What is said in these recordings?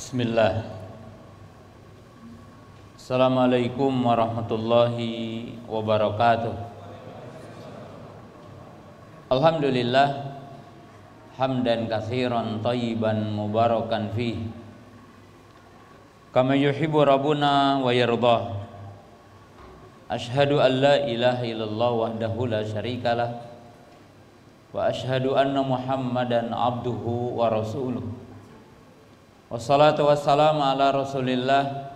Bismillah. Assalamualaikum warahmatullahi wabarakatuh. Alhamdulillah hamdan katsiran thayyiban mubarakan fihi kama yuhibbu rabbuna wa yardah. Asyhadu an la ilaha illallah wahdahu la syarikalah wa asyhadu anna Muhammadan abduhu wa rasuluh. Wassalatu wassalamu ala Rasulillah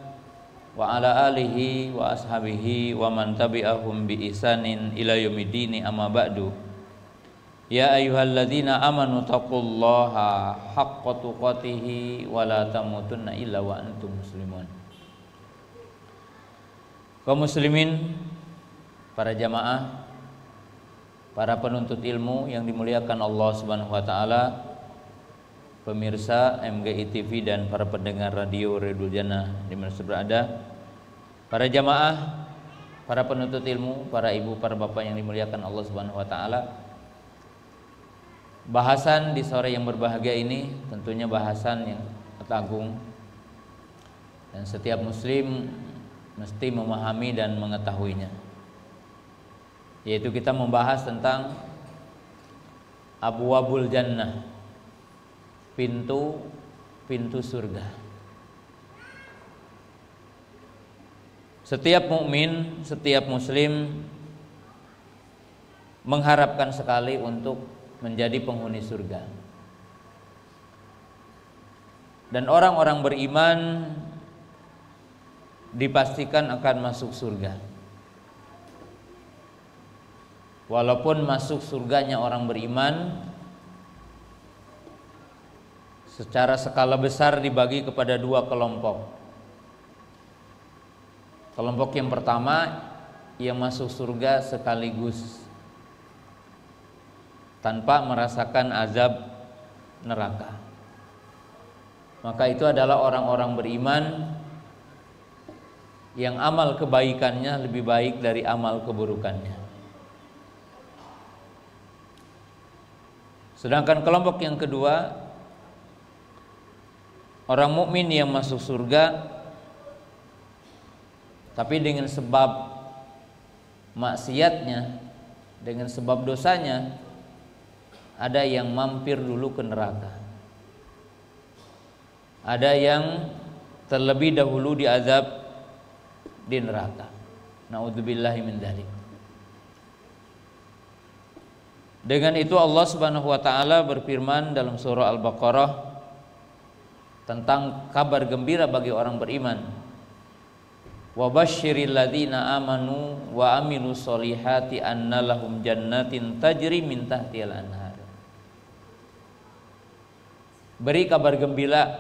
wa ala alihi wa ashabihi wa man tabi'ahum bi ihsanin ila yaumiddin, amma ba'du. Ya ayyuhalladzina amanu taqullaha haqqa tuqatih wa la tamutunna illa wa antum muslimun. Kaum muslimin, para jamaah, para penuntut ilmu yang dimuliakan Allah Subhanahu wa taala, pemirsa MGI TV dan para pendengar radio Ridul Jannah di mana berada, para jamaah, para penuntut ilmu, para ibu, para bapak yang dimuliakan Allah Subhanahu wa taala. Bahasan di sore yang berbahagia ini tentunya bahasan yang agung dan setiap muslim mesti memahami dan mengetahuinya, yaitu kita membahas tentang abwabul jannah, pintu surga. Setiap mukmin, setiap muslim mengharapkan sekali untuk menjadi penghuni surga. Dan orang-orang beriman dipastikan akan masuk surga. Walaupun masuk surganya orang beriman secara skala besar dibagi kepada dua kelompok. Kelompok yang pertama yang masuk surga sekaligus tanpa merasakan azab neraka. Maka itu adalah orang-orang beriman yang amal kebaikannya lebih baik dari amal keburukannya. Sedangkan kelompok yang kedua, orang mukmin yang masuk surga tapi dengan sebab maksiatnya, dengan sebab dosanya, ada yang mampir dulu ke neraka, ada yang terlebih dahulu diazab di neraka. Na'udzubillahi min dzalik. Dengan itu Allah Subhanahu wa taala berfirman dalam surah Al-Baqarah tentang kabar gembira bagi orang beriman. Wa basyiril ladzina amanu wa amilus solihati anna lahum jannatin tajri min tahtihal anhar. Beri kabar gembira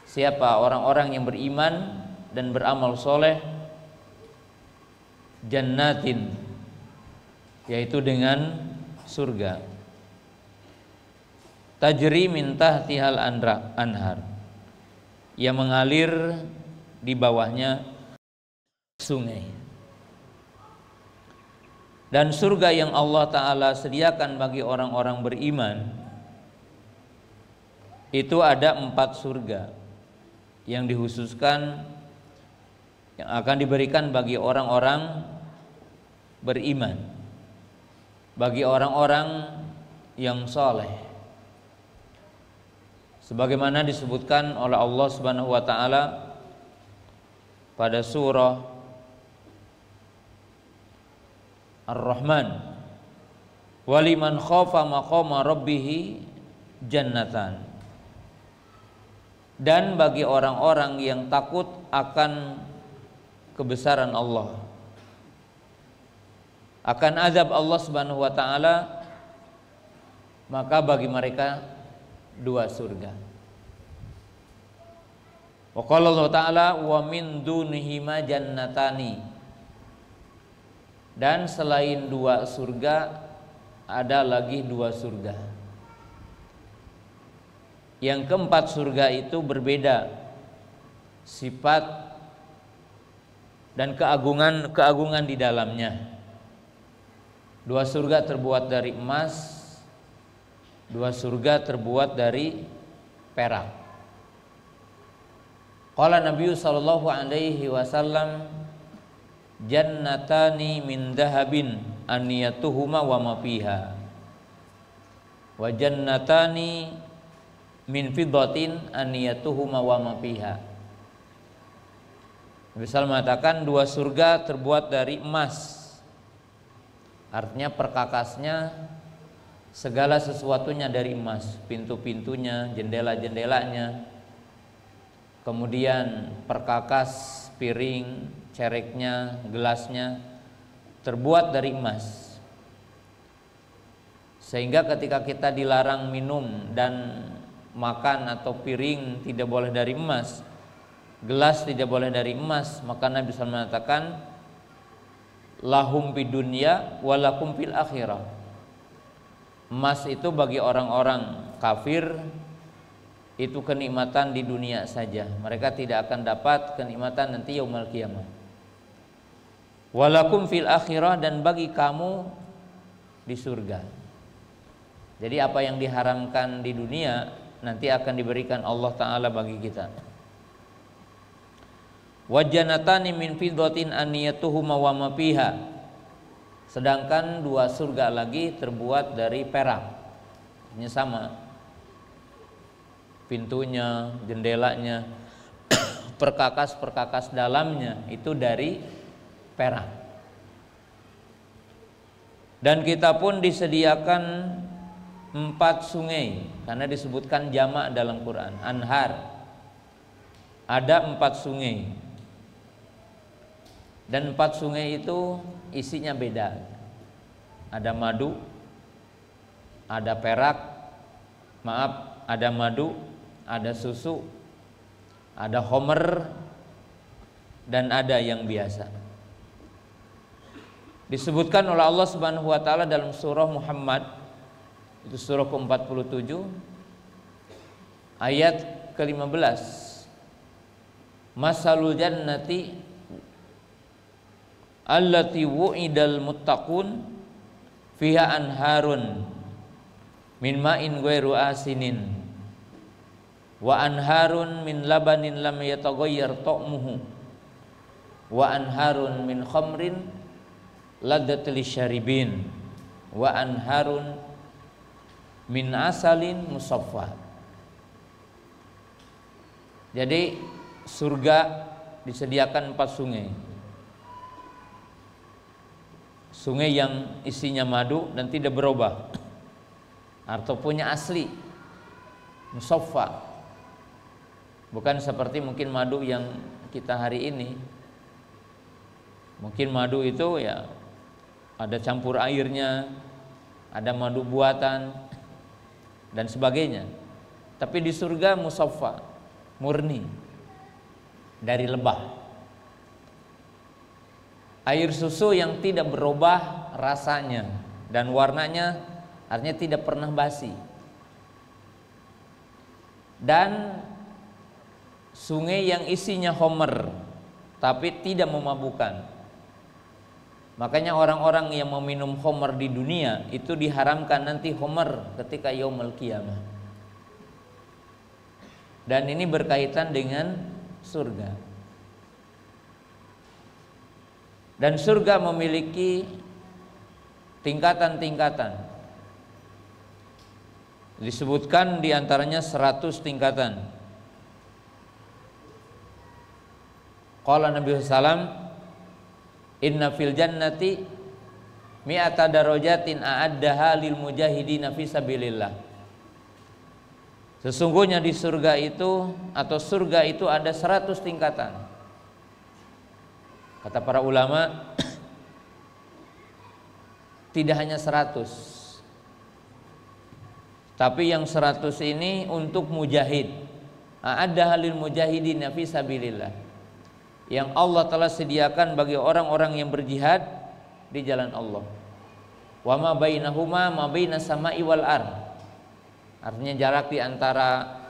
siapa orang-orang yang beriman dan beramal soleh, jannatin, yaitu dengan surga, tajri min tahtihal anhar, yang mengalir di bawahnya sungai. Dan surga yang Allah Ta'ala sediakan bagi orang-orang beriman itu ada 4 surga yang dikhususkan, yang akan diberikan bagi orang-orang beriman, bagi orang-orang yang soleh, sebagaimana disebutkan oleh Allah Subhanahu wa taala pada surah Ar-Rahman, waliman khafa maqama rabbih jannatan. Dan bagi orang-orang yang takut akan kebesaran Allah, akan azab Allah Subhanahu wa taala, maka bagi mereka 2 surga. Wa qala Allah Ta'ala wa min dunihima jannatani. Dan selain 2 surga ada lagi 2 surga. Yang keempat surga itu berbeda sifat dan keagungan di dalamnya. 2 surga terbuat dari emas, 2 surga terbuat dari perak. Qala Nabi sallallahu alaihi wasallam, jannatani min dhahabin aniyatuhuma wa ma fiha, wa jannatani min fiddatin aniyatuhuma wa ma fiha. Nabi sallallahu mengatakan dua surga terbuat dari emas, artinya perkakasnya segala sesuatunya dari emas, pintu-pintunya, jendela-jendelanya, kemudian perkakas piring, cereknya, gelasnya terbuat dari emas. Sehingga ketika kita dilarang minum dan makan atau piring tidak boleh dari emas, gelas tidak boleh dari emas, maka Nabi SAW mengatakan lahum fid dunya walakum fil akhirah. Emas itu bagi orang-orang kafir itu kenikmatan di dunia saja, mereka tidak akan dapat kenikmatan nanti yaumul qiyamah. Walakum fil akhirah, dan bagi kamu di surga. Jadi apa yang diharamkan di dunia nanti akan diberikan Allah Ta'ala bagi kita. Wajannatani min fiddatin aniyatuhuma wa ma fiha, sedangkan dua surga lagi terbuat dari perak. Ini sama, pintunya, jendelanya, perkakas-perkakas dalamnya itu dari perak. Dan kita pun disediakan 4 sungai, karena disebutkan jamak dalam Quran, anhar. Ada 4 sungai, dan 4 sungai itu isinya beda. Ada madu, ada perak, ada madu, ada susu, ada homer, dan ada yang biasa. Disebutkan oleh Allah Subhanahu wa taala dalam surah Muhammad, itu surah ke-47 ayat ke-15. Masalul jannati allati wu'idal muttaqun fiha anharun min ma'in ghairu asinin wa anharun min labanin lam yataghayyar ta'muhu wa anharun min khamrin ladzatil syaribin wa anharun min asalin musaffa. Jadi surga disediakan 4 sungai. Sungai yang isinya madu dan tidak berubah, atau punya asli, musaffa. Bukan seperti mungkin madu yang kita hari ini. Mungkin madu itu ya ada campur airnya, ada madu buatan dan sebagainya. Tapi di surga musaffa, murni dari lebah. Air susu yang tidak berubah rasanya dan warnanya, artinya tidak pernah basi. Dan sungai yang isinya homer tapi tidak memabukkan. Makanya orang-orang yang meminum homer di dunia itu diharamkan nanti homer ketika yaumul qiyamah. Dan ini berkaitan dengan surga. Dan surga memiliki tingkatan-tingkatan. Disebutkan diantaranya 100 tingkatan. Qala Nabi sallallahu inna fil jannati mi'ata darajatin a'addaha lil mujahidina fi sabilillah. Sesungguhnya di surga itu, atau surga itu ada 100 tingkatan. Kata para ulama, tidak hanya 100, tapi yang 100 ini untuk mujahid. A'addaha lil mujahidina fi sabilillah, yang Allah telah sediakan bagi orang-orang yang berjihad di jalan Allah. Wa ma bainahuma ma bainas sama'i wal ard, artinya jarak di antara,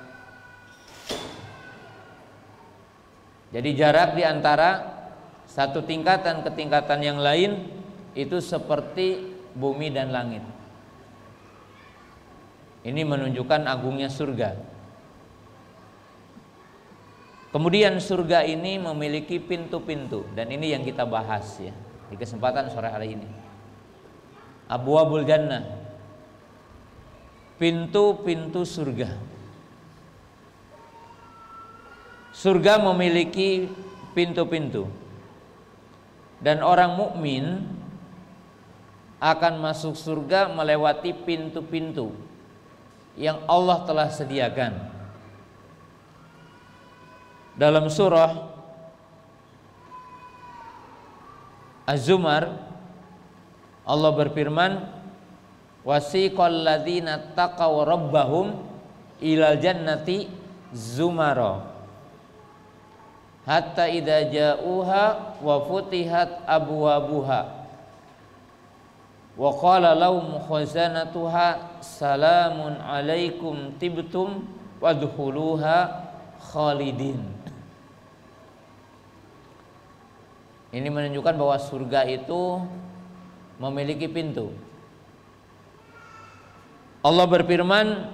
jadi jarak di antara satu tingkatan ke tingkatan yang lain itu seperti bumi dan langit. Ini menunjukkan agungnya surga. Kemudian surga ini memiliki pintu-pintu, dan ini yang kita bahas ya di kesempatan sore hari ini. Abwabul Jannah, pintu-pintu surga. Surga memiliki pintu-pintu, dan orang mukmin akan masuk surga melewati pintu-pintu yang Allah telah sediakan. Dalam surah Az-Zumar Allah berfirman, wasiqal ladzina taqaw rabbahum ilal jannati zumara hatta idza ja'uha wa futihat abwabuha wa qala lahum khazanatuha salamun alaikum tibtum wadkhuluha khalidin. Ini menunjukkan bahwa surga itu memiliki pintu. Allah berfirman,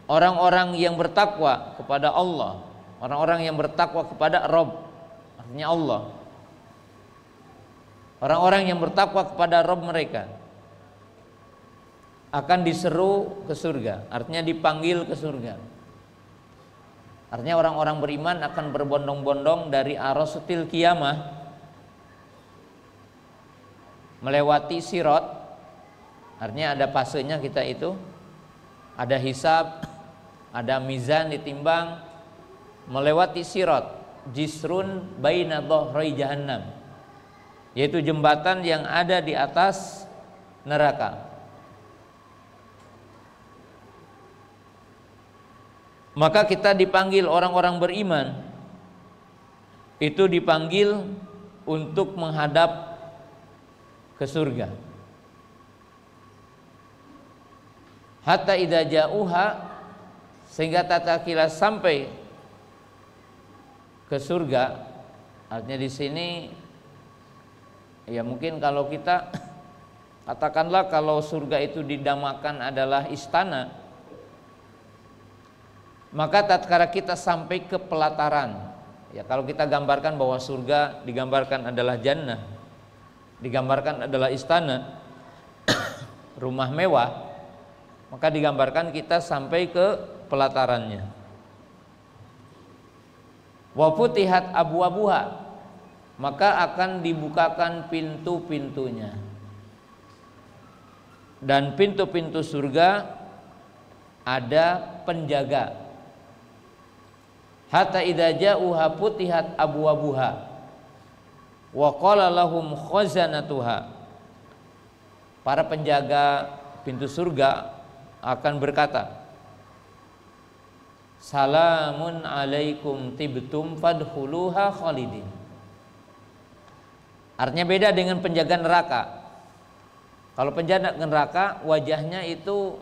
orang-orang yang bertakwa kepada Allah, orang-orang yang bertakwa kepada Rabb, artinya Allah, orang-orang yang bertakwa kepada Rabb mereka akan diseru ke surga, artinya dipanggil ke surga. Artinya orang-orang beriman akan berbondong-bondong dari arasatil qiyamah melewati sirat, artinya ada fasenya kita itu, ada hisab, ada mizan ditimbang, melewati sirat, jisrun baina dhahrai jahannam, yaitu jembatan yang ada di atas neraka. Maka kita dipanggil, orang-orang beriman itu dipanggil untuk menghadap ke surga. Hatta idza ja'uha, sehingga tatkala sampai ke surga. Artinya di sini ya mungkin kalau kita katakanlah kalau surga itu didamakan adalah istana, maka tatkala kita sampai ke pelataran, ya kalau kita gambarkan bahwa surga digambarkan adalah jannah, digambarkan adalah istana, rumah mewah, maka digambarkan kita sampai ke pelatarannya. Wa futihat abwabuha, maka akan dibukakan pintu-pintunya. Dan pintu-pintu surga ada penjaga. Hatta idza ja'uha futihat abwabuha wa qala lahum khazanatuha. Para penjaga pintu surga akan berkata, salamun alaikum tibtum fadkhuluha khalidin. Artinya beda dengan penjaga neraka. Kalau penjaga neraka wajahnya itu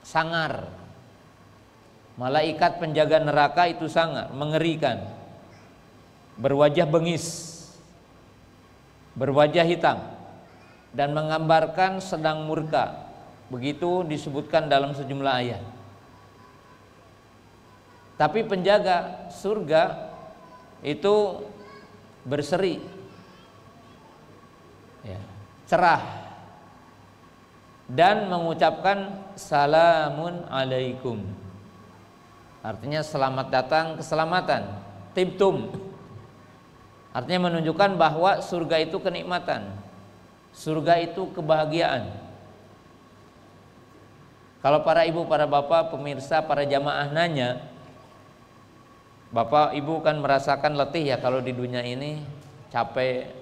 sangar. Malaikat penjaga neraka itu sangat mengerikan, berwajah bengis, berwajah hitam, dan menggambarkan sedang murka. Begitu disebutkan dalam sejumlah ayat. Tapi penjaga surga itu berseri, ya, cerah, dan mengucapkan salamun alaikum. Artinya selamat datang, keselamatan. Tibtum, artinya menunjukkan bahwa surga itu kenikmatan, surga itu kebahagiaan. Kalau para ibu, para bapak, pemirsa, para jamaah nanya, bapak ibu kan merasakan letih ya kalau di dunia ini, capek,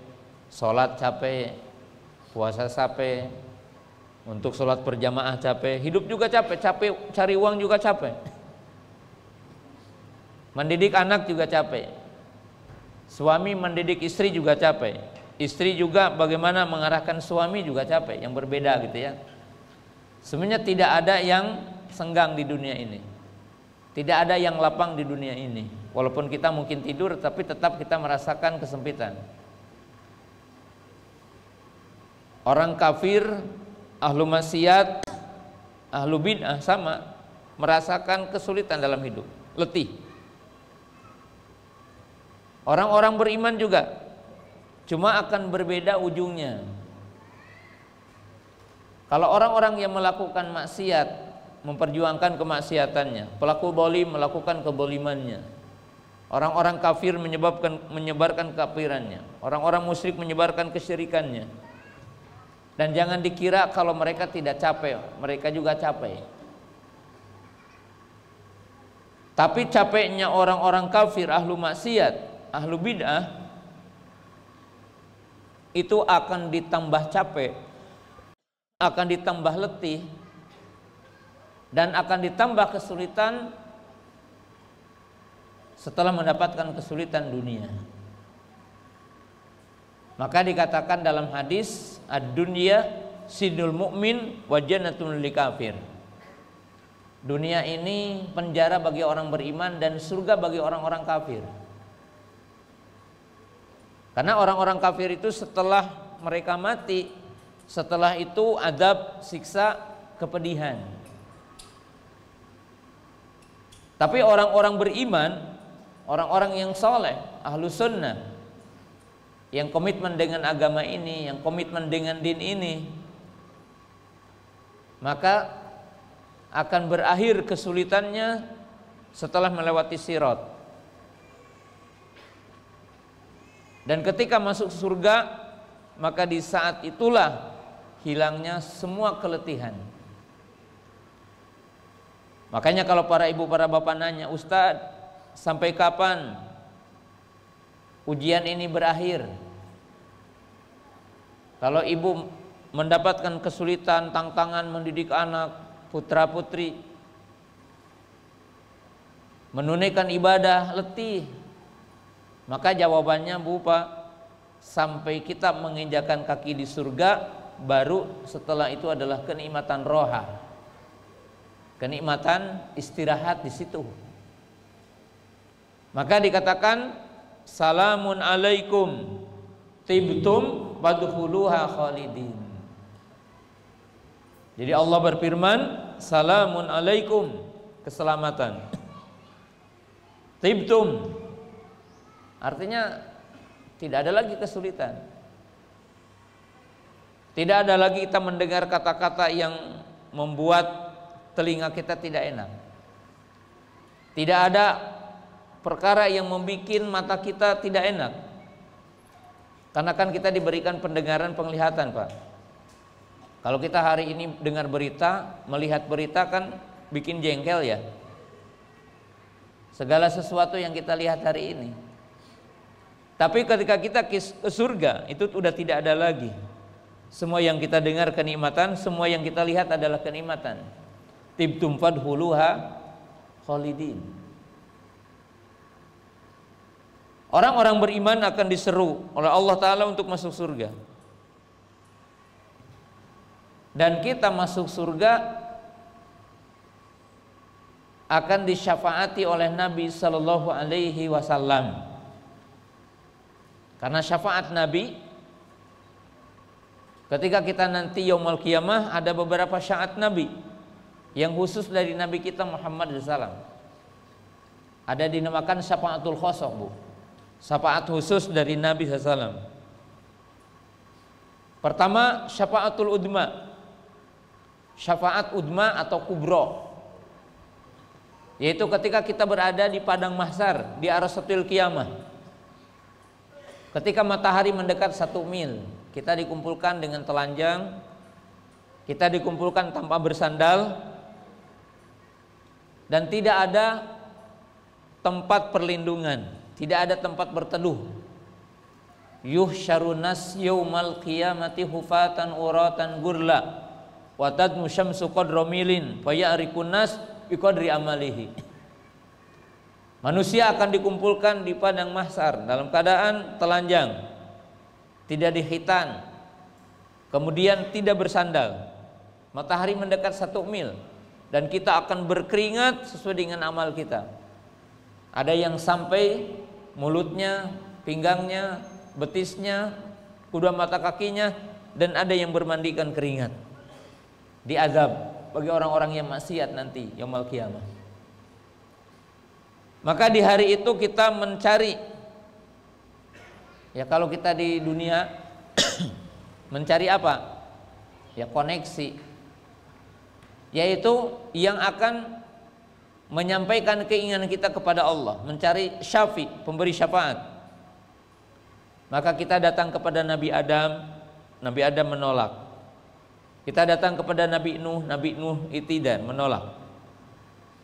sholat capek, puasa capek, untuk sholat berjamaah capek, hidup juga capek, cari uang juga capek. Mendidik anak juga capek. Suami mendidik istri juga capek. Istri juga bagaimana mengarahkan suami juga capek. Yang berbeda gitu ya. Sebenarnya tidak ada yang senggang di dunia ini. Tidak ada yang lapang di dunia ini. Walaupun kita mungkin tidur, tapi tetap kita merasakan kesempitan. Orang kafir, ahlu maksiat, ahlu bid'ah sama merasakan kesulitan dalam hidup, letih. Orang-orang beriman juga, cuma akan berbeda ujungnya. Kalau orang-orang yang melakukan maksiat, memperjuangkan kemaksiatannya, pelaku zalim melakukan kezalimannya, orang-orang kafir menyebarkan kafirannya, orang-orang musyrik menyebarkan kesyirikannya. Dan jangan dikira kalau mereka tidak capek, mereka juga capek. Tapi capeknya orang-orang kafir, ahlu maksiat, ahlu bid'ah, itu akan ditambah capek, akan ditambah letih, dan akan ditambah kesulitan setelah mendapatkan kesulitan dunia. Maka dikatakan dalam hadis, ad-dunya sidul mu'min wa jannatun lil kafir. Dunia ini penjara bagi orang beriman dan surga bagi orang-orang kafir. Karena orang-orang kafir itu setelah mereka mati, setelah itu azab, siksa, kepedihan. Tapi orang-orang beriman, orang-orang yang soleh, ahlu sunnah, yang komitmen dengan agama ini, yang komitmen dengan din ini, maka akan berakhir kesulitannya setelah melewati sirat. Dan ketika masuk surga, maka di saat itulah hilangnya semua keletihan. Makanya kalau para ibu, para bapak nanya, Ustadz, sampai kapan ujian ini berakhir? Kalau ibu mendapatkan kesulitan, tantangan mendidik anak, putra putri, menunaikan ibadah, letih, maka jawabannya, Bu, Pak, sampai kita menginjakan kaki di surga, baru setelah itu adalah kenikmatan roha, kenikmatan istirahat di situ. Maka dikatakan, salamun alaikum tibtum fadkhuluha khalidin. Jadi Allah berfirman, salamun alaikum, keselamatan. Tibtum, artinya tidak ada lagi kesulitan. Tidak ada lagi kita mendengar kata-kata yang membuat telinga kita tidak enak. Tidak ada perkara yang membuat mata kita tidak enak. Karena kan kita diberikan pendengaran, penglihatan, Pak. Kalau kita hari ini dengar berita, melihat berita kan bikin jengkel ya. Segala sesuatu yang kita lihat hari ini. Tapi ketika kita ke surga, itu sudah tidak ada lagi. Semua yang kita dengar kenikmatan, semua yang kita lihat adalah kenikmatan. Tibtum fadkhuluha khalidin. Orang-orang beriman akan diseru oleh Allah Ta'ala untuk masuk surga. Dan kita masuk surga akan disyafaati oleh Nabi Sallallahu Alaihi Wasallam. Karena syafaat Nabi, ketika kita nanti yaumul qiyamah, ada beberapa syafaat Nabi yang khusus dari Nabi kita Muhammad SAW. Ada dinamakan syafaatul khosoh, Bu. Syafaat khusus dari Nabi SAW. Pertama, syafaatul udma. Syafaat udma atau kubro, yaitu ketika kita berada di padang mahsyar, di arasatil qiyamah. Ketika matahari mendekat 1 mil, kita dikumpulkan dengan telanjang, kita dikumpulkan tanpa bersandal, dan tidak ada tempat perlindungan, tidak ada tempat berteduh. Yuhsyarun nas yaumal qiyamati hufatan uratan gurla wa tadmu syamsu qadra milin faya'rikun nas biqadri amalihi. Manusia akan dikumpulkan di padang mahsyar dalam keadaan telanjang, tidak dihitan, kemudian tidak bersandal. Matahari mendekat 1 mil dan kita akan berkeringat sesuai dengan amal kita. Ada yang sampai mulutnya, pinggangnya, betisnya, kedua mata kakinya, dan ada yang bermandikan keringat. Diazab bagi orang-orang yang maksiat nanti yaumul qiyamah. Maka di hari itu kita mencari Ya kalau kita di dunia mencari apa? Ya koneksi, yaitu yang akan menyampaikan keinginan kita kepada Allah, mencari syafi, pemberi syafaat. Maka kita datang kepada Nabi Adam menolak. Kita datang kepada Nabi Nuh tidak menolak.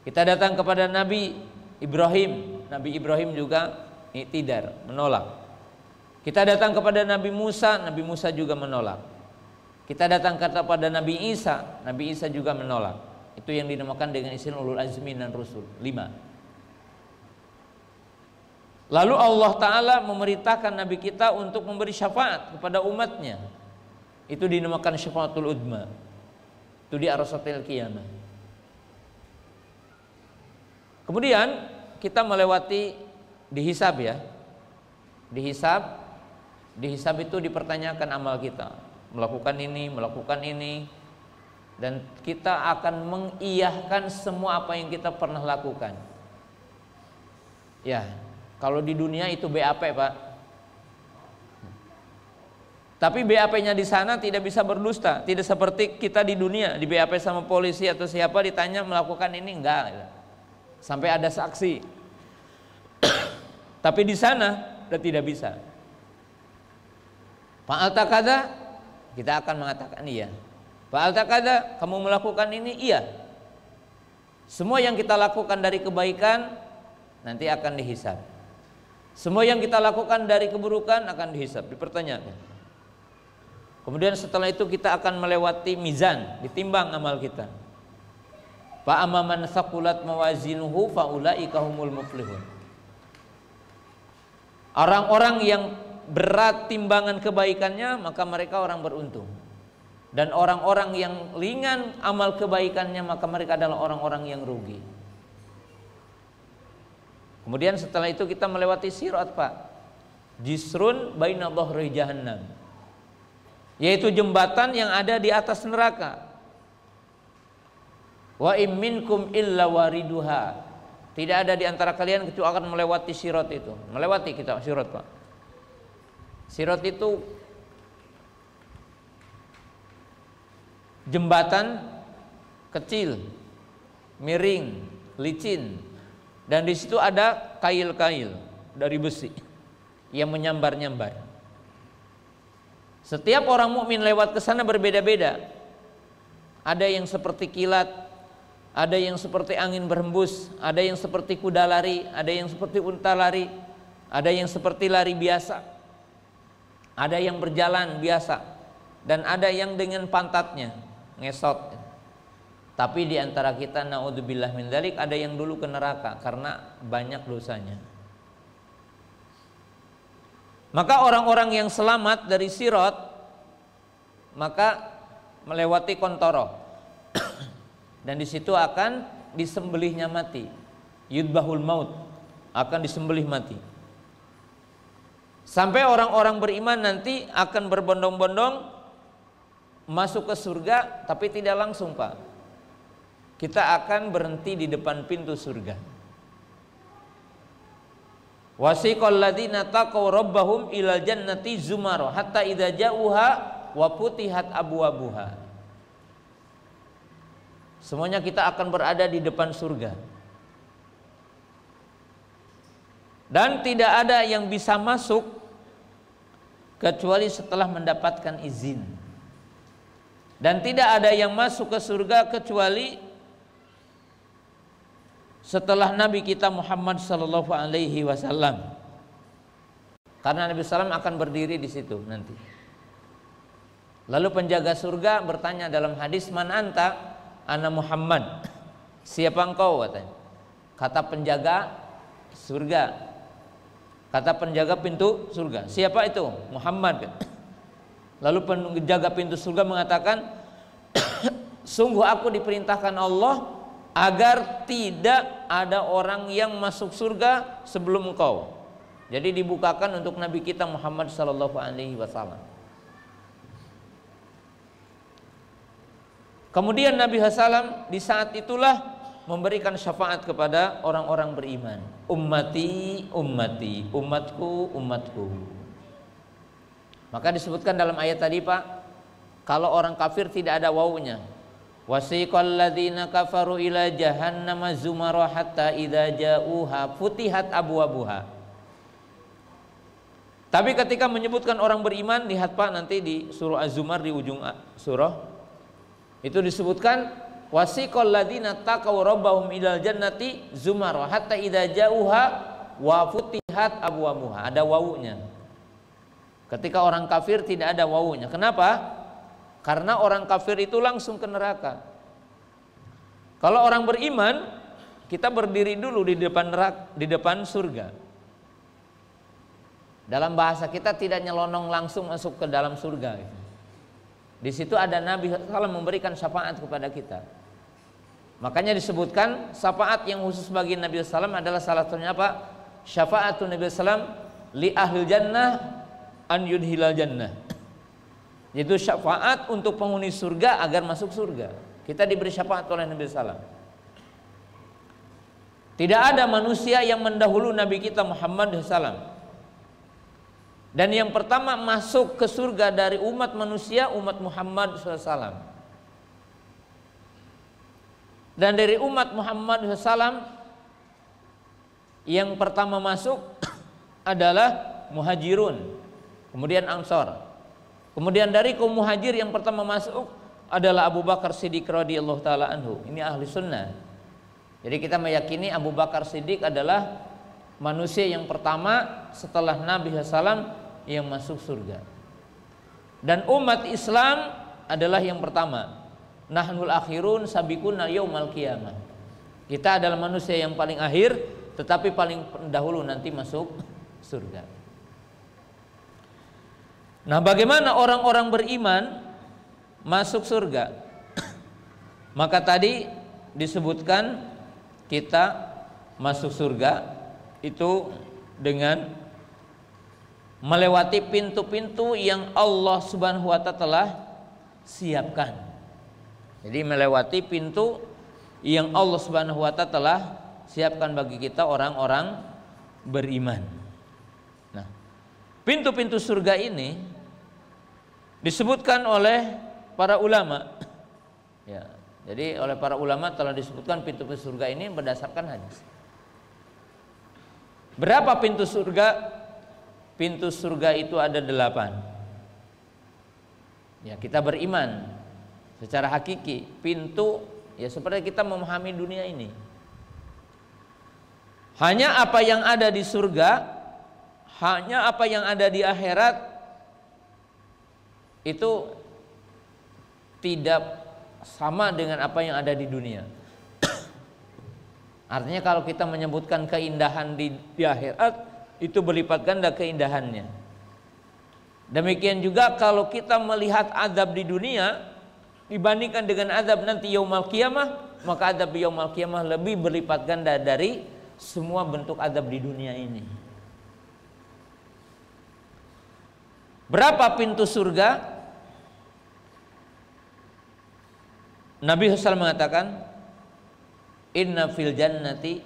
Kita datang kepada Nabi Ibrahim juga tidak menolak. Kita datang kepada Nabi Musa juga menolak. Kita datang kepada Nabi Isa juga menolak. Itu yang dinamakan dengan istilah ulul azmi dan rusul 5. Lalu Allah Ta'ala memerintahkan Nabi kita untuk memberi syafaat kepada umatnya. Itu dinamakan syafaatul udma. Itu di arasatil qiyamah. Kemudian kita melewati dihisab ya. Dihisab itu dipertanyakan amal kita, melakukan ini, dan kita akan mengiyahkan semua apa yang kita pernah lakukan. Ya, kalau di dunia itu BAP, Pak. Tapi BAP-nya di sana tidak bisa berdusta, tidak seperti kita di dunia, di BAP sama polisi atau siapa ditanya melakukan ini enggak, sampai ada saksi. Tapi di sana sudah tidak bisa. Fa'alta kada, kita akan mengatakan iya. Fa'alta kada, kamu melakukan ini, iya. Semua yang kita lakukan dari kebaikan nanti akan dihisab. Semua yang kita lakukan dari keburukan akan dihisab, dipertanyakan. Kemudian setelah itu kita akan melewati mizan, ditimbang amal kita. Fa amman saqulat mawazinuhu faulaika humul muflihun. Orang-orang yang berat timbangan kebaikannya, maka mereka orang beruntung. Dan orang-orang yang ringan amal kebaikannya, maka mereka adalah orang-orang yang rugi. Kemudian setelah itu kita melewati sirat, Pak. Jisrun baina dhahri jahannam, yaitu jembatan yang ada di atas neraka. Wa im minkum illa wariduha, tidak ada di antara kalian kecuali akan melewati sirat itu. Melewati kita sirat, Pak. Sirat itu jembatan kecil, miring, licin, dan di situ ada kail-kail dari besi yang menyambar-nyambar. Setiap orang mukmin lewat ke sana berbeda-beda. Ada yang seperti kilat, ada yang seperti angin berhembus, ada yang seperti kuda lari, ada yang seperti unta lari, ada yang seperti lari biasa, ada yang berjalan biasa, dan ada yang dengan pantatnya ngesot. Tapi di antara kita, naudzubillah min dzalik, ada yang dulu ke neraka karena banyak dosanya. Maka orang-orang yang selamat dari sirat, maka melewati kontoroh, dan di situ akan disembelihnya mati, yudbahul maut, akan disembelih mati. Sampai orang-orang beriman nanti akan berbondong-bondong masuk ke surga, tapi tidak langsung, Pak. Kita akan berhenti di depan pintu surga. Wasiqal ladzina taqaw rabbahum ilal jannati zumara hatta idza ja'uha wa futihat abwabuha. Semuanya kita akan berada di depan surga. Dan tidak ada yang bisa masuk kecuali setelah mendapatkan izin. Dan tidak ada yang masuk ke surga kecuali setelah Nabi kita Muhammad sallallahu alaihi wasallam. Karena Nabi sallam akan berdiri di situ nanti. Lalu penjaga surga bertanya dalam hadis, "Man anta?" "Ana Muhammad." "Siapa engkau?" katanya. Kata penjaga surga, kata penjaga pintu surga, "Siapa itu?" "Muhammad." Lalu penjaga pintu surga mengatakan, "Sungguh aku diperintahkan Allah agar tidak ada orang yang masuk surga sebelum engkau." Jadi dibukakan untuk Nabi kita Muhammad sallallahu alaihi wasallam. Kemudian Nabi Hasalam di saat itulah memberikan syafaat kepada orang-orang beriman. Ummati, ummati, umatku, umatku. Maka disebutkan dalam ayat tadi Pak, kalau orang kafir tidak ada wawunya. Wasiqal ladzina kafaru ila jahannama zumara hatta idza ja'uha futihat abwabuha. Tapi ketika menyebutkan orang beriman, lihat Pak nanti di surah Az-Zumar di ujung surah itu disebutkan wasiqal ladzina taqaw rabbahum ilal jannati zumara hatta idza ja'uha wa futihat abwabuha. Ada wawunya. Ketika orang kafir tidak ada wawunya. Kenapa? Karena orang kafir itu langsung ke neraka. Kalau orang beriman, kita berdiri dulu di depan neraka, di depan surga. Dalam bahasa kita tidak nyelonong langsung masuk ke dalam surga. Di situ ada Nabi SAW memberikan syafaat kepada kita. Makanya disebutkan syafaat yang khusus bagi Nabi SAW adalah salah satunya apa? Syafaatun Nabi SAW li ahlil jannah an yudhilal jannah. Yaitu syafaat untuk penghuni surga agar masuk surga. Kita diberi syafaat oleh Nabi SAW. Tidak ada manusia yang mendahului Nabi kita Muhammad SAW. Dan yang pertama masuk ke surga dari umat manusia, umat Muhammad SAW. Dan dari umat Muhammad SAW yang pertama masuk adalah Muhajirun, kemudian Ansor. Kemudian dari kaum muhajir yang pertama masuk adalah Abu Bakar Siddiq radhiyallahu taala anhu. Ini ahli sunnah. Jadi kita meyakini Abu Bakar Siddiq adalah manusia yang pertama setelah Nabi SAW yang masuk surga. Dan umat Islam adalah yang pertama. Nahnul akhirun sabiquna yaumal qiyamah. Kita adalah manusia yang paling akhir tetapi paling dahulu nanti masuk surga. Nah, bagaimana orang-orang beriman masuk surga? Maka tadi disebutkan kita masuk surga itu dengan melewati pintu-pintu yang Allah Subhanahu wa ta'ala telah siapkan. Jadi melewati pintu yang Allah Subhanahu wa ta'ala telah siapkan bagi kita orang-orang beriman. Nah, pintu-pintu surga ini disebutkan oleh para ulama. Ya, jadi oleh para ulama telah disebutkan pintu-pintu surga ini berdasarkan hadis. Berapa pintu surga? Pintu surga itu ada 8. Ya, kita beriman secara hakiki. Pintu ya seperti kita memahami dunia ini. Hanya apa yang ada di surga, hanya apa yang ada di akhirat itu tidak sama dengan apa yang ada di dunia. Artinya kalau kita menyebutkan keindahan di akhirat itu berlipat ganda keindahannya. Demikian juga kalau kita melihat azab di dunia dibandingkan dengan azab nanti yaumul qiyamah, maka azab yaumul qiyamah lebih berlipat ganda dari semua bentuk azab di dunia ini. Berapa pintu surga? Nabi SAW mengatakan, inna fil jannati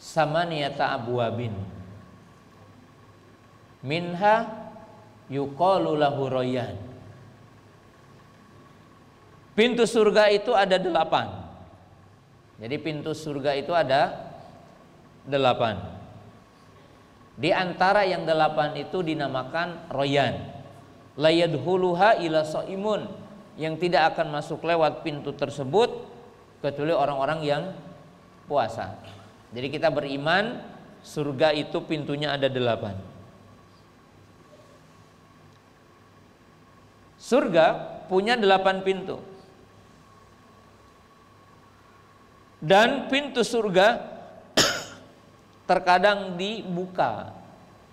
samaniyata abwabin minha yuqalu lahu rayyan. Pintu surga itu ada 8. Jadi pintu surga itu ada 8. Di antara yang 8 itu dinamakan rayyan. La yadkhuluha ila shaimun, yang tidak akan masuk lewat pintu tersebut kecuali orang-orang yang puasa. Jadi kita beriman surga itu pintunya ada 8. Surga punya 8 pintu. Dan pintu surga terkadang dibuka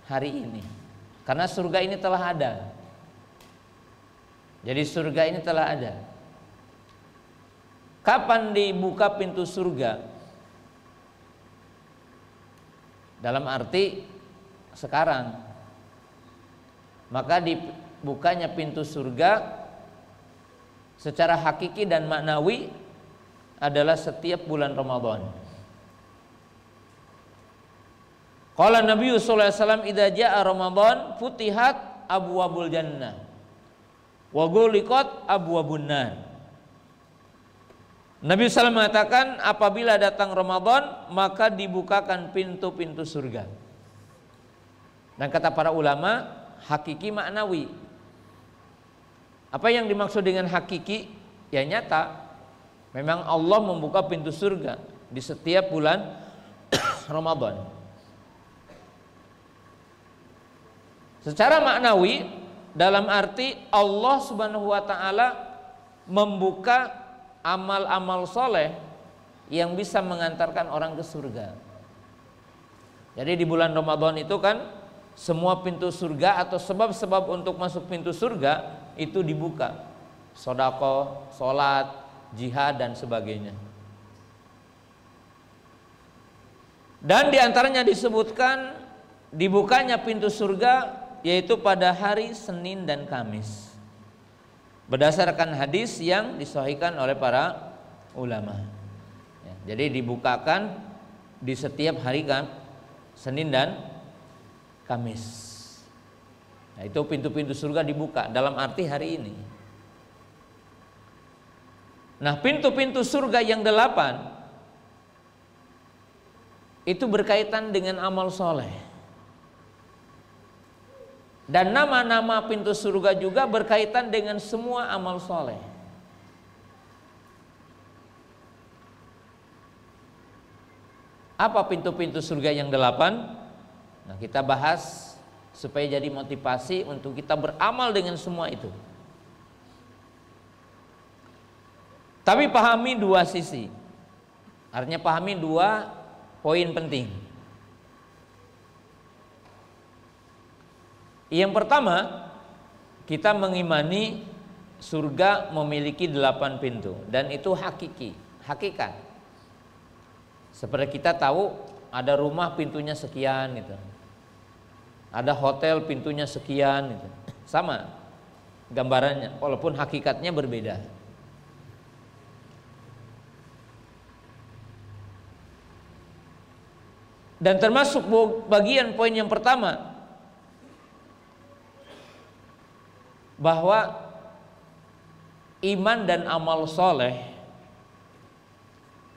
hari ini karena surga ini telah ada. Jadi surga ini telah ada. Kapan dibuka pintu surga? Dalam arti sekarang. Maka dibukanya pintu surga secara hakiki dan maknawi adalah setiap bulan Ramadan. Qala Nabi sallallahu alaihi wasallam idza jaa Ramadan futihat abwabul jannah wa ghuliqat abwabun nar. Nabi SAW mengatakan apabila datang Ramadan maka dibukakan pintu-pintu surga. Dan kata para ulama, hakiki maknawi. Apa yang dimaksud dengan hakiki? Ya nyata. Memang Allah membuka pintu surga di setiap bulan Ramadan. Secara maknawi dalam arti Allah Subhanahu wa taala membuka amal-amal soleh yang bisa mengantarkan orang ke surga. Jadi di bulan Ramadan itu kan semua pintu surga atau sebab-sebab untuk masuk pintu surga itu dibuka. Sedekah, salat, jihad dan sebagainya. Dan diantaranya disebutkan dibukanya pintu surga yaitu pada hari Senin dan Kamis. Berdasarkan hadis yang disahihkan oleh para ulama. Ya, jadi dibukakan di setiap hari Senin dan Kamis. Nah, itu pintu-pintu surga dibuka dalam arti hari ini. Nah, pintu-pintu surga yang 8 itu berkaitan dengan amal soleh. Dan nama-nama pintu surga juga berkaitan dengan semua amal soleh. Apa pintu-pintu surga yang 8? Nah, kita bahas supaya jadi motivasi untuk kita beramal dengan semua itu. Tapi pahami dua sisi. Artinya pahami dua poin penting. Yang pertama, kita mengimani surga memiliki 8 pintu dan itu hakiki, hakikat. Seperti kita tahu ada rumah pintunya sekian gitu. Ada hotel pintunya sekian gitu. Sama gambarannya walaupun hakikatnya berbeda. Dan termasuk bagian poin yang pertama bahwa iman dan amal soleh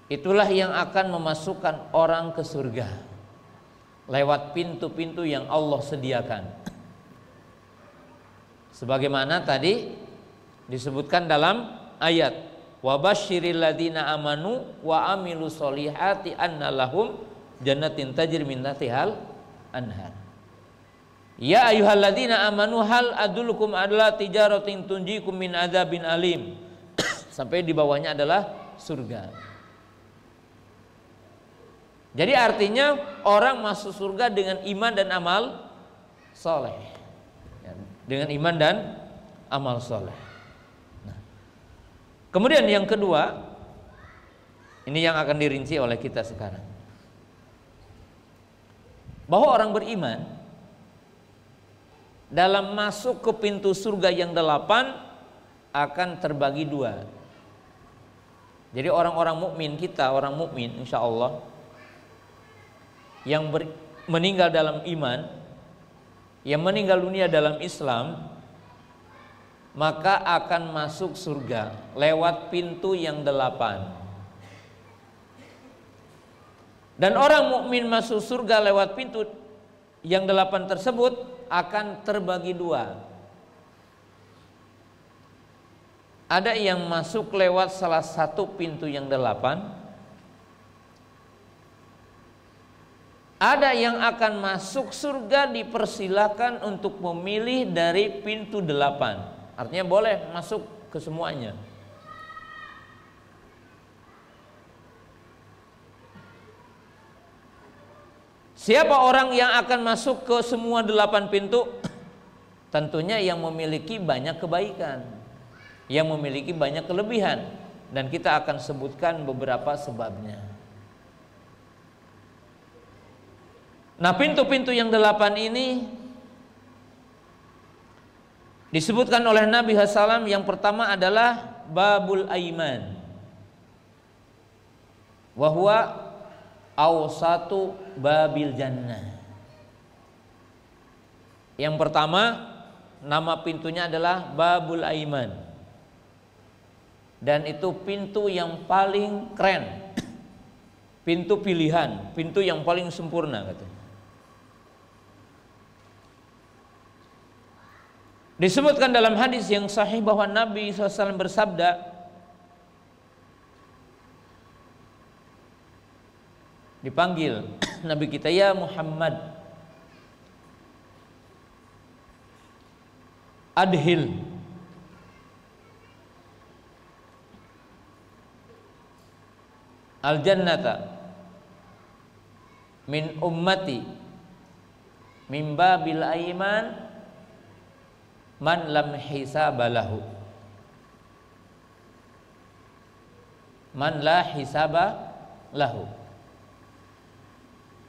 itulah yang akan memasukkan orang ke surga lewat pintu-pintu yang Allah sediakan. Sebagaimana tadi disebutkan dalam ayat wa basyiril ladzina amanu wa amilus solihati anna lahum jannatin tajri min tahtihal anhar. Ya ayyuhalladzina amanu hal adullukum ala tijaratin tunjikum min adzabin alim. Sampai di bawahnya adalah surga. Jadi artinya orang masuk surga dengan iman dan amal soleh. Dengan iman dan amal soleh. Nah, kemudian yang kedua, ini yang akan dirinci oleh kita sekarang. Bahwa orang beriman dalam masuk ke pintu surga yang 8 akan terbagi 2. Jadi orang-orang mukmin kita, orang mukmin insya Allah yang meninggal dalam iman, yang meninggal dunia dalam Islam, maka akan masuk surga lewat pintu yang 8. Dan orang mukmin masuk surga lewat pintu yang 8 tersebut akan terbagi 2. Ada yang masuk lewat salah satu pintu yang 8. Ada yang akan masuk surga dipersilakan untuk memilih dari pintu 8. Artinya boleh masuk ke semuanya. Siapa orang yang akan masuk ke semua 8 pintu? Tentunya yang memiliki banyak kebaikan, yang memiliki banyak kelebihan, dan kita akan sebutkan beberapa sebabnya. Nah, pintu-pintu yang 8 ini disebutkan oleh Nabi SAW. Yang pertama adalah babul aiman, wahwa awsatu babil jannah. Yang pertama nama pintunya adalah Babul Aiman. Dan itu pintu yang paling keren, pintu pilihan, pintu yang paling sempurna katanya. Disebutkan dalam hadis yang sahih bahwa Nabi SAW bersabda, dipanggil Nabi kita, ya Muhammad, adhil al-jannata min ummati min babil aiman man lam hisaba lahu, man la hisaba lahu.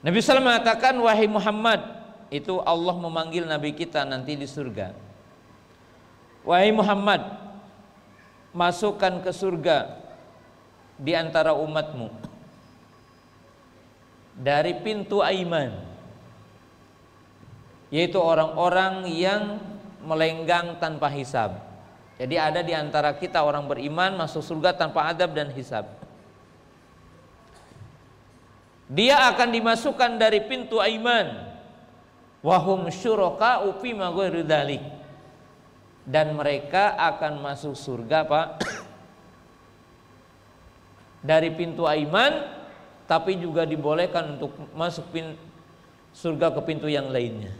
Nabi SAW mengatakan, wahai Muhammad, itu Allah memanggil Nabi kita nanti di surga. Wahai Muhammad, masukkan ke surga di antara umatmu dari pintu Aiman, yaitu orang-orang yang melenggang tanpa hisab. Jadi ada di antara kita orang beriman masuk surga tanpa adab dan hisab. Dia akan dimasukkan dari pintu Aiman, wahum syuraka'u fima ghairi dzalik, dan mereka akan masuk surga Pak dari pintu Aiman, tapi juga dibolehkan untuk masuk surga ke pintu yang lainnya.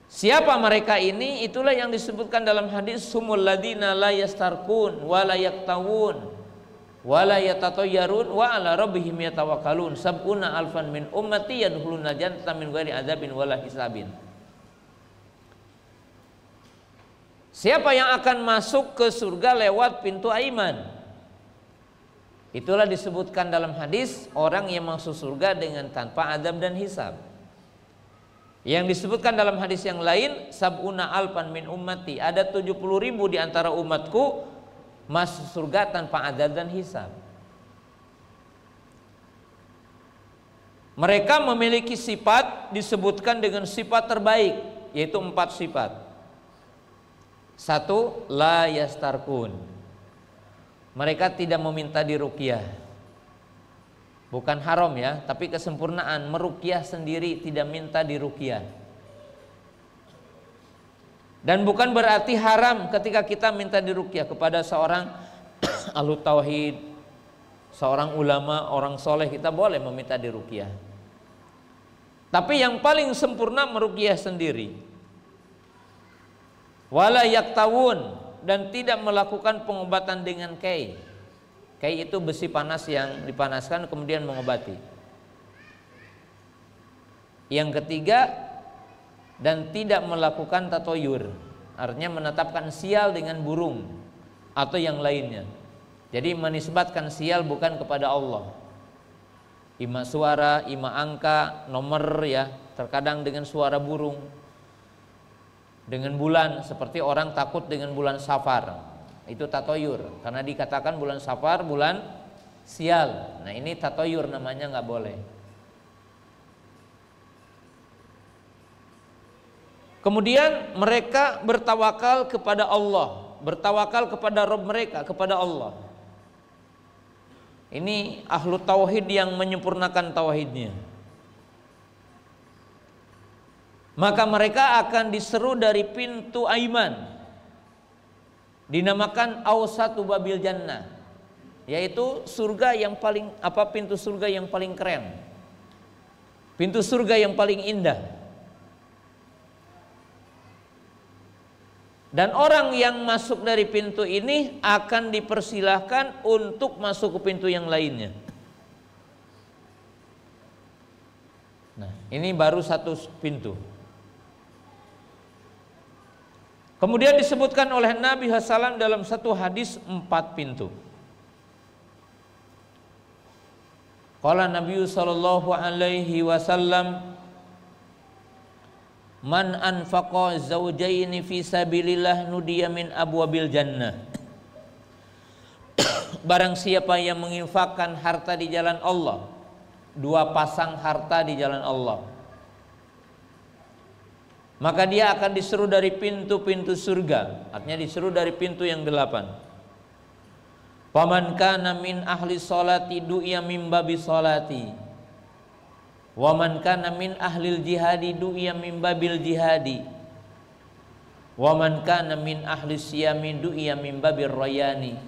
Siapa mereka ini? Itulah yang disebutkan dalam hadis, sumul ladina la yastarkun wa la yaktawun wa la yatatayyarun wa ala rabbihim yatawakkalun sab'una alfan min ummati yadkhuluna jannata min ghairi adzabin wala hisabin. Siapa yang akan masuk ke surga lewat pintu Aiman? Itulah disebutkan dalam hadis, orang yang masuk surga dengan tanpa adab dan hisab. Yang disebutkan dalam hadis yang lain, sab'una alfan min ummati, ada 70.000 di antara umatku masuk surga tanpa adab dan hisab. Mereka memiliki sifat, disebutkan dengan sifat terbaik, yaitu 4 sifat. 1, la yastarkun, mereka tidak meminta diruqyah. Bukan haram ya, tapi kesempurnaan, meruqyah sendiri, tidak minta diruqyah. Dan bukan berarti haram ketika kita minta diruqyah kepada seorang ahlu tauhid, seorang ulama, orang soleh, kita boleh meminta diruqyah. Tapi yang paling sempurna meruqyah sendiri. Wala yaktawun, dan tidak melakukan pengobatan dengan kai. Kai itu besi panas yang dipanaskan kemudian mengobati. Yang ketiga, dan tidak melakukan tatoyur, artinya menetapkan sial dengan burung atau yang lainnya. Jadi menisbatkan sial bukan kepada Allah. Ima suara, ima angka, nomor ya, terkadang dengan suara burung, dengan bulan, seperti orang takut dengan bulan Safar. Itu tatoyur, karena dikatakan bulan Safar bulan sial. Nah ini tatoyur namanya, nggak boleh. Kemudian mereka bertawakal kepada Allah, bertawakal kepada Rabb mereka, kepada Allah. Ini ahlu tauhid yang menyempurnakan tauhidnya. Maka mereka akan diseru dari pintu Aiman, dinamakan Awsatu Babil Jannah, yaitu surga yang paling pintu surga yang paling keren, pintu surga yang paling indah. Dan orang yang masuk dari pintu ini akan dipersilahkan untuk masuk ke pintu yang lainnya. Nah, ini baru satu pintu. Kemudian disebutkan oleh Nabi SAW dalam satu hadis 4 pintu. Qala Nabi sallallahu alaihi wasallam, man anfaqa zawjaini fi sabilillah nudiya min abwabil jannah. Barang siapa yang menginfakkan harta di jalan Allah, 2 pasang harta di jalan Allah, maka dia akan disuruh dari pintu-pintu surga. Artinya disuruh dari pintu yang 8. Faman kana min ahli sholati du'iya min babi sholati, wa man kana min ahlil jihadi du'iya min babil jihadi, wa man kana min ahli siyami du'iya min babir rayani,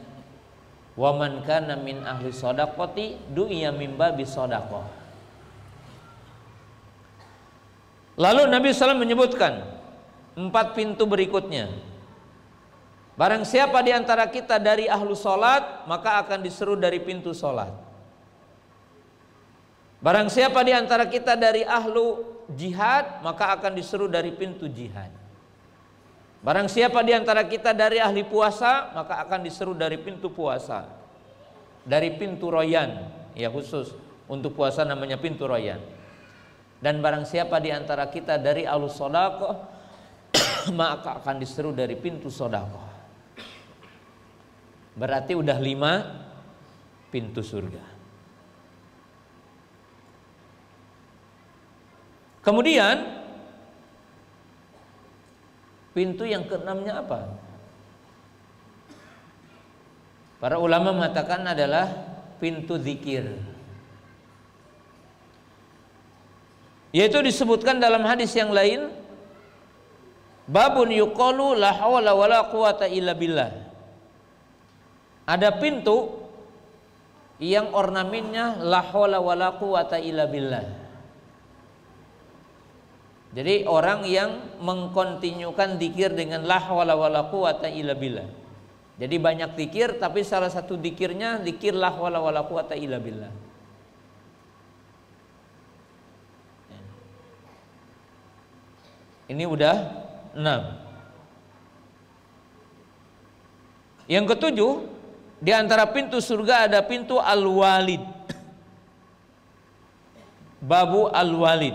wa man kana min ahli shadaqati du'iya min babi shadaqah. Lalu Nabi SAW menyebutkan 4 pintu berikutnya. Barang siapa di antara kita dari ahlu sholat, maka akan disuruh dari pintu sholat. Barang siapa di antara kita dari ahlu jihad, maka akan disuruh dari pintu jihad. Barang siapa di antara kita dari ahli puasa, maka akan disuruh dari pintu puasa. Dari pintu royan, ya khusus untuk puasa namanya pintu royan. Dan barang siapa di antara kita dari ahlu sodaqah, maka akan disuruh dari pintu sodaqah. Berarti udah 5 pintu surga. Kemudian pintu yang ke-6-nya apa? Para ulama mengatakan adalah pintu zikir. Yaitu disebutkan dalam hadis yang lain, babun yuqalu la haula wala quwata illa billah. Ada pintu yang ornamennya la haula wala quwata illa billah. Jadi orang yang mengkontinyukan zikir dengan la haula wala quwata illa billah. Jadi banyak zikir, tapi salah satu zikirnya zikir la haula wala quwata illa billah. Ini udah 6. Yang ketujuh, di antara pintu surga ada pintu Al-Walid. Babu Al-Walid.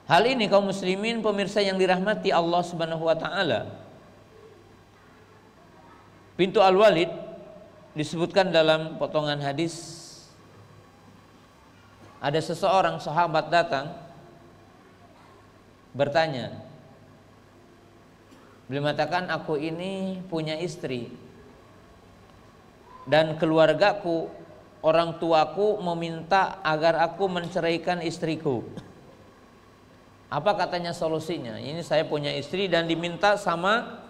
Hal ini kaum muslimin pemirsa yang dirahmati Allah Subhanahu wa taala. Pintu Al-Walid disebutkan dalam potongan hadis, ada seseorang sahabat datang bertanya. Beliau mengatakan, aku ini punya istri dan keluargaku, orang tuaku meminta agar aku menceraikan istriku. Apa katanya solusinya? Ini saya punya istri dan diminta sama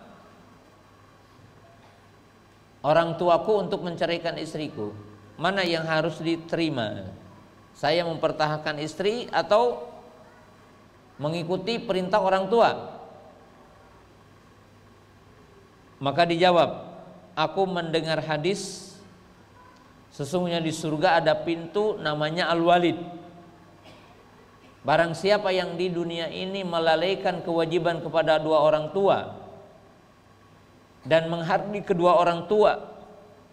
orang tuaku untuk menceraikan istriku. Mana yang harus diterima? Saya mempertahankan istri atau mengikuti perintah orang tua? Maka dijawab, aku mendengar hadis, sesungguhnya di surga ada pintu namanya Al-Walid. Barang siapa yang di dunia ini melalaikan kewajiban kepada 2 orang tua dan menghardi kedua orang tua,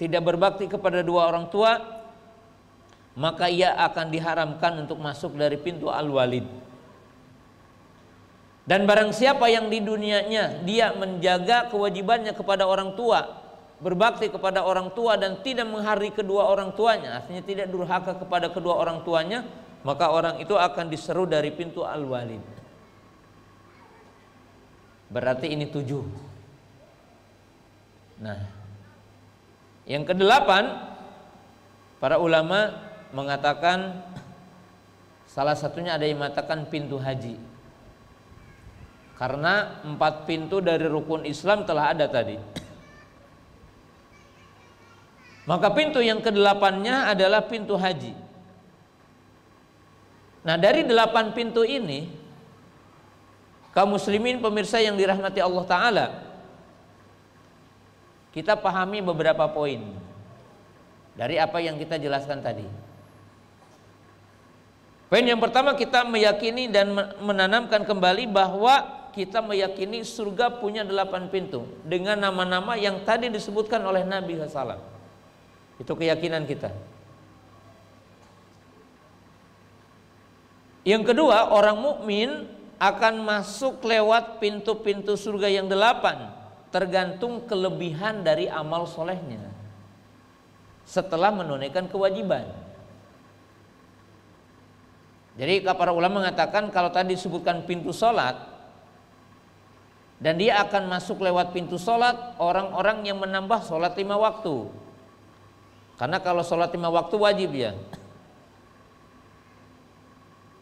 tidak berbakti kepada 2 orang tua, maka ia akan diharamkan untuk masuk dari pintu Al-Walid. Dan barang siapa yang di dunianya dia menjaga kewajibannya kepada orang tua, berbakti kepada orang tua dan tidak menghardi kedua orang tuanya, artinya tidak durhaka kepada kedua orang tuanya, maka orang itu akan diseru dari pintu Al-Walid. Berarti ini 7. Nah, yang ke-8, para ulama mengatakan salah satunya ada yang mengatakan pintu haji. Karena 4 pintu dari rukun Islam telah ada tadi. Maka pintu yang ke-8-nya adalah pintu haji. Nah, dari 8 pintu ini, kaum muslimin pemirsa yang dirahmati Allah Ta'ala, kita pahami beberapa poin dari apa yang kita jelaskan tadi. Poin yang pertama, kita meyakini dan menanamkan kembali bahwa kita meyakini surga punya 8 pintu dengan nama-nama yang tadi disebutkan oleh Nabi SAW. Itu keyakinan kita. Yang kedua, orang mukmin akan masuk lewat pintu-pintu surga yang 8, tergantung kelebihan dari amal solehnya setelah menunaikan kewajiban. Jadi para ulama mengatakan kalau tadi disebutkan pintu sholat dan dia akan masuk lewat pintu sholat orang-orang yang menambah sholat 5 waktu. Karena kalau sholat 5 waktu wajib ya.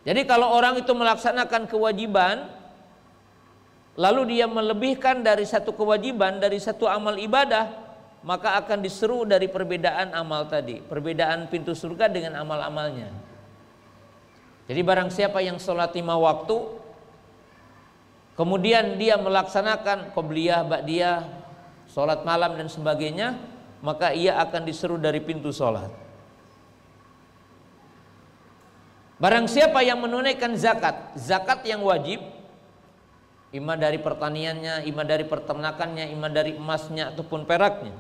Jadi kalau orang itu melaksanakan kewajiban lalu dia melebihkan dari satu kewajiban, dari satu amal ibadah, maka akan diseru dari perbedaan amal tadi, perbedaan pintu surga dengan amal-amalnya. Jadi barang siapa yang sholat 5 waktu kemudian dia melaksanakan qobliyah, ba'diyah, sholat malam dan sebagainya, maka ia akan diseru dari pintu sholat. Barang siapa yang menunaikan zakat, zakat yang wajib, ima dari pertaniannya, ima dari peternakannya, ima dari emasnya ataupun peraknya,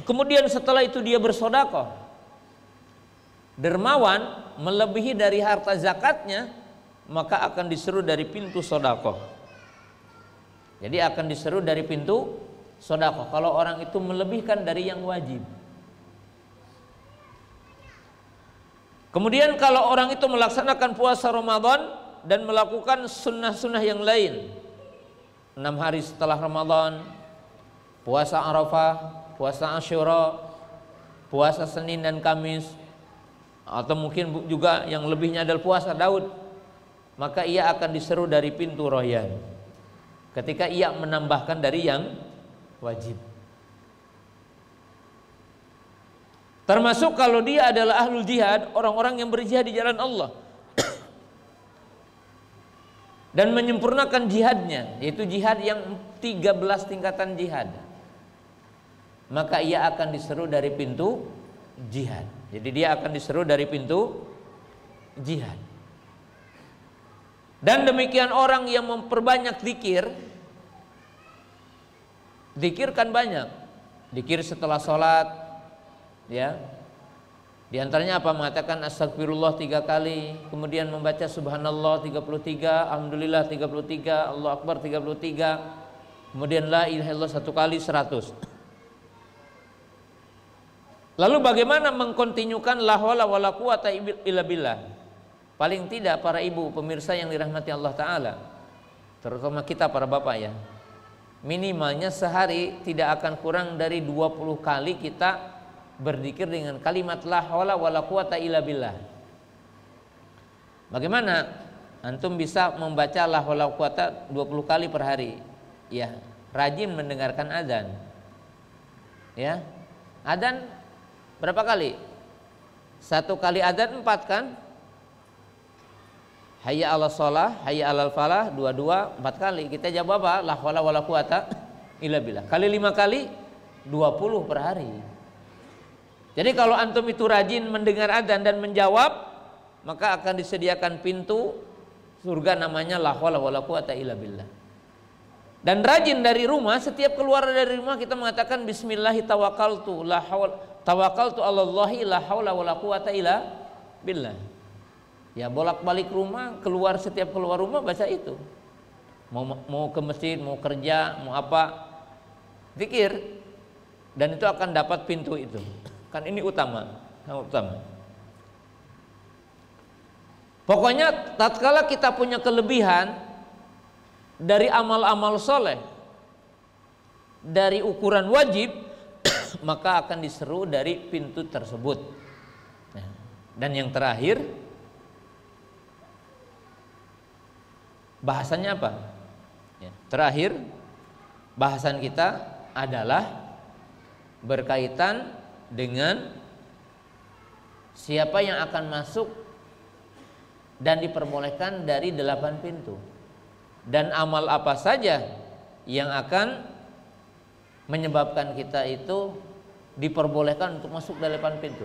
kemudian setelah itu dia bersedekah, dermawan, melebihi dari harta zakatnya, maka akan diseru dari pintu sedekah. Jadi akan diseru dari pintu sedekah kalau orang itu melebihkan dari yang wajib. Kemudian kalau orang itu melaksanakan puasa Ramadan dan melakukan sunnah-sunnah yang lain, 6 hari setelah Ramadan, puasa Arafah, puasa Asyura, puasa Senin dan Kamis, atau mungkin juga yang lebihnya adalah puasa Daud, maka ia akan diseru dari pintu Rayyan ketika ia menambahkan dari yang wajib. Termasuk kalau dia adalah ahlul jihad, orang-orang yang berjihad di jalan Allah dan menyempurnakan jihadnya, yaitu jihad yang 13 tingkatan jihad, maka ia akan diseru dari pintu jihad. Jadi dia akan diseru dari pintu jihad. Dan demikian orang yang memperbanyak zikir, zikir kan banyak, zikir setelah sholat, ya, di antaranya apa? Mengatakan astagfirullah 3 kali, kemudian membaca subhanallah 33, alhamdulillah 33, Allahu akbar 33, kemudian la ilaha illallah 1 kali 100. Lalu bagaimana mengkontinyukan la haula wala quwata illa billah? Paling tidak para ibu pemirsa yang dirahmati Allah Ta'ala, terutama kita para bapak ya, minimalnya sehari tidak akan kurang dari 20 kali kita berzikir dengan kalimat la haula wala quwata illa billah. Bagaimana antum bisa membaca la haula wala quwata 20 kali per hari? Ya, rajin mendengarkan azan. Ya. Azan berapa kali? 1 kali azan 4 kan? Hayya 'alas shalah, hayya 'alal falah, 2 4 kali. Kita jawab apa? La haula wala quwata illa billah. Kali 5 kali 20 per hari. Jadi kalau antum itu rajin mendengar adzan dan menjawab, maka akan disediakan pintu surga namanya la haula wala quwata illa billah. Dan rajin dari rumah, setiap keluar dari rumah kita mengatakan bismillahi tawakkaltu la haula tawakkaltu 'alallahi la haula wala quwata illa billah. Ya, bolak-balik rumah, setiap keluar rumah baca itu. Mau ke masjid, mau kerja, mau apa, zikir, dan itu akan dapat pintu itu. Kan ini utama. Pokoknya tatkala kita punya kelebihan dari amal-amal soleh, dari ukuran wajib, maka akan diseru dari pintu tersebut. Dan yang terakhir, bahasannya apa? Terakhir, bahasan kita adalah berkaitan dengan siapa yang akan masuk dan diperbolehkan dari 8 pintu, dan amal apa saja yang akan menyebabkan kita itu diperbolehkan untuk masuk 8 pintu.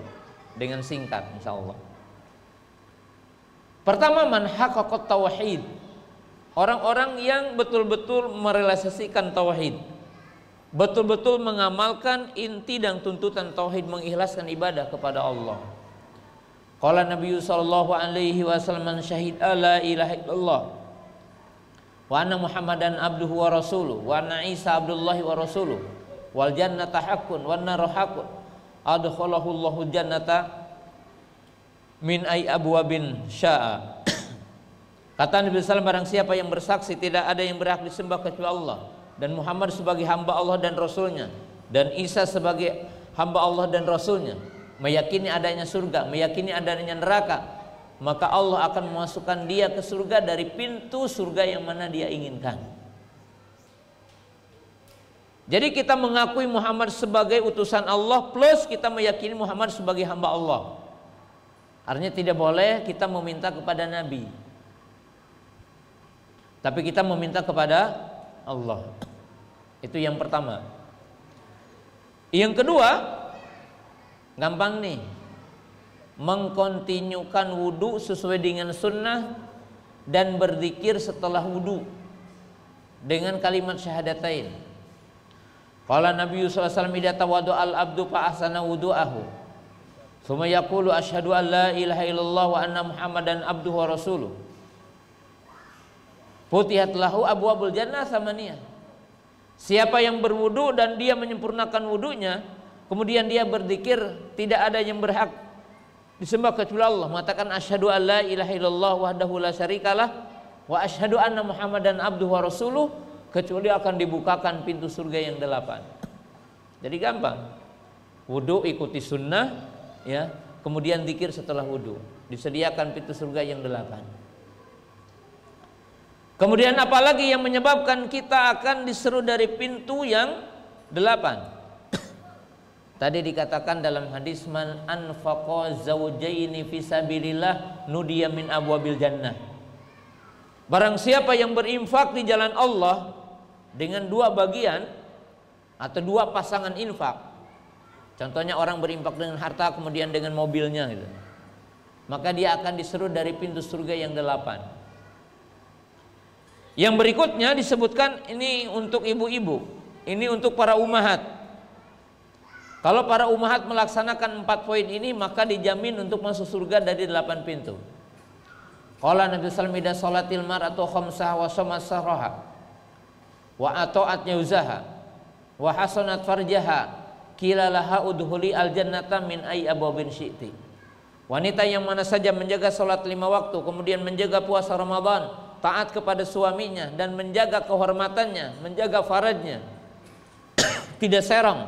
Dengan singkat insyaallah. Pertama, man haqqaqat tauhid, orang-orang yang betul-betul merealisasikan tauhid, betul-betul mengamalkan inti dan tuntutan tauhid, mengikhlaskan ibadah kepada Allah. Qala Nabi sallallahu alaihi wasallam, syahid alla ilaha illallah wa anna Muhammadan abduhu wa rasuluh wa anna Isa abdullahi wa rasuluh wal jannata haqqun wan naru haqqun adkhalahu Allahu jannata min ay abwabin sya'a. Kata Nabi SAW, barang siapa yang bersaksi tidak ada yang berhak disembah kecuali Allah, dan Muhammad sebagai hamba Allah dan Rasulnya, dan Isa sebagai hamba Allah dan Rasulnya, meyakini adanya surga, meyakini adanya neraka, maka Allah akan memasukkan dia ke surga dari pintu surga yang mana dia inginkan. Jadi kita mengakui Muhammad sebagai utusan Allah plus kita meyakini Muhammad sebagai hamba Allah. Artinya tidak boleh kita meminta kepada Nabi, tapi kita meminta kepada Allah. Itu yang pertama. Yang kedua, gampang nih, mengkontinyukan wudu sesuai dengan sunnah dan berzikir setelah wudu dengan kalimat syahadatain. Qala Nabi sallallahu alaihi wasallam, idza tawadda al-abdu fa ahsana wudu'ahu tsumma yaqulu asyhadu an la ilaha illallah wa anna muhammadan abduhu wa rasuluh, futihat lahu abwabul jannah samaniyah. Siapa yang berwudu dan dia menyempurnakan wudunya, kemudian dia berzikir, tidak ada yang berhak disembah kecuali Allah, mengatakan asyhadu an la ilaha illallah wahdahu la syarikalah wa asyhadu anna muhammadan abduhu wa rasuluh, kecuali akan dibukakan pintu surga yang 8. Jadi gampang. Wudu ikuti sunnah, ya. Kemudian zikir setelah wudu, disediakan pintu surga yang 8. Kemudian apalagi yang menyebabkan kita akan diseru dari pintu yang 8? Tadi dikatakan dalam hadis, man anfaqa zawjaini fisabilillah nudiya min abwabil jannah. Barang siapa yang berinfak di jalan Allah dengan 2 bagian atau 2 pasangan infak, contohnya orang berinfak dengan harta kemudian dengan mobilnya gitu, maka dia akan diseru dari pintu surga yang 8. Yang berikutnya disebutkan ini untuk ibu-ibu, ini untuk para ummahat. Kalau para ummahat melaksanakan 4 poin ini, maka dijamin untuk masuk surga dari 8 pintu. Qala Nabi sallallahu alaihi wasallam, idza shalatil mar'atu khamsaha wa shamat sahraha wa ata'at yauzaha wa hasanat farjaha qila laha udkhuli aljannata min ay abwabin syi'ti. Wanita yang mana saja menjaga salat 5 waktu, kemudian menjaga puasa Ramadan, taat kepada suaminya dan menjaga kehormatannya, menjaga faradnya, tidak serong,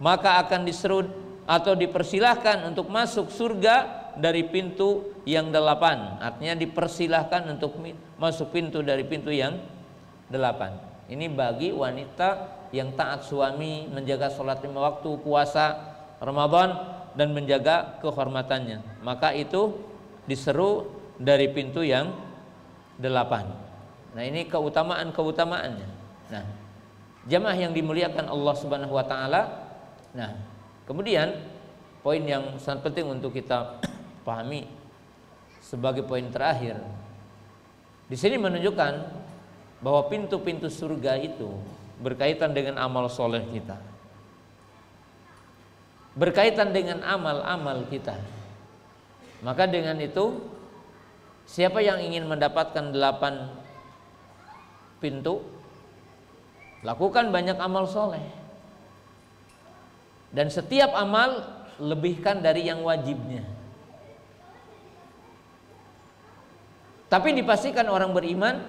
maka akan diseru atau dipersilahkan untuk masuk surga dari pintu yang 8. Artinya dipersilahkan untuk masuk pintu dari pintu yang 8. Ini bagi wanita yang taat suami, menjaga sholat 5 waktu, puasa Ramadan, dan menjaga kehormatannya, maka itu diseru dari pintu yang 8. Nah, ini keutamaan-keutamaannya. Nah, jamaah yang dimuliakan Allah Subhanahu wa taala. Nah, kemudian poin yang sangat penting untuk kita pahami sebagai poin terakhir di sini menunjukkan bahwa pintu-pintu surga itu berkaitan dengan amal soleh kita, berkaitan dengan amal-amal kita. Maka dengan itu, siapa yang ingin mendapatkan 8 pintu, lakukan banyak amal soleh, dan setiap amal lebihkan dari yang wajibnya. Tapi dipastikan orang beriman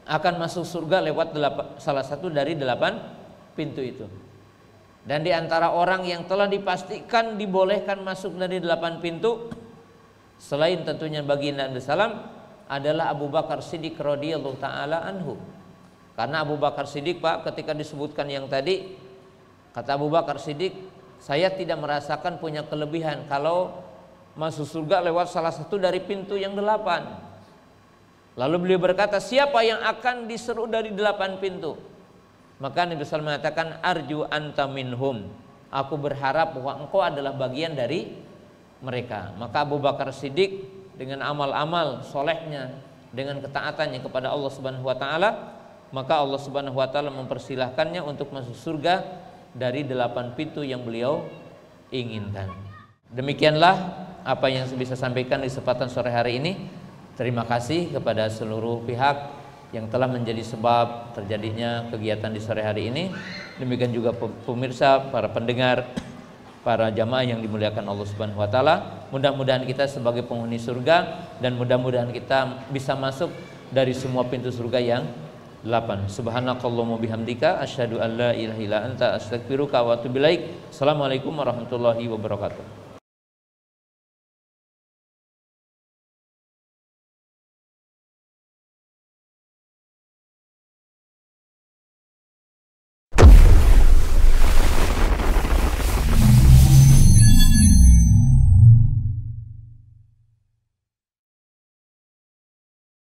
akan masuk surga lewat salah satu dari 8 pintu itu. Dan di antara orang yang telah dipastikan dibolehkan masuk dari 8 pintu, selain tentunya baginda Nabi sallam, adalah Abu Bakar Siddiq radhiyallahu taala anhu. Karena Abu Bakar Siddiq, Pak, ketika disebutkan yang tadi, kata Abu Bakar Siddiq, saya tidak merasakan punya kelebihan kalau masuk surga lewat salah satu dari pintu yang 8. Lalu beliau berkata, siapa yang akan diseru dari 8 pintu? Maka Nabi SAW mengatakan, arju anta minhum, aku berharap bahwa engkau adalah bagian dari mereka. Maka Abu Bakar Siddiq dengan amal-amal solehnya, dengan ketaatannya kepada Allah Subhanahu wa taala, maka Allah Subhanahu wa taala mempersilahkannya untuk masuk surga dari 8 pintu yang beliau inginkan. Demikianlah apa yang bisa sampaikan di kesempatan sore hari ini. Terima kasih kepada seluruh pihak yang telah menjadi sebab terjadinya kegiatan di sore hari ini. Demikian juga pemirsa, para pendengar, para jamaah yang dimuliakan Allah Subhanahu wa taala. Mudah-mudahan kita sebagai penghuni surga, dan mudah-mudahan kita bisa masuk dari semua pintu surga yang 8. Subhanakallahumma bihamdika asyhadu an la ilaha illa anta astaghfiruka wa atubu ilaik. Assalamualaikum warahmatullahi wabarakatuh.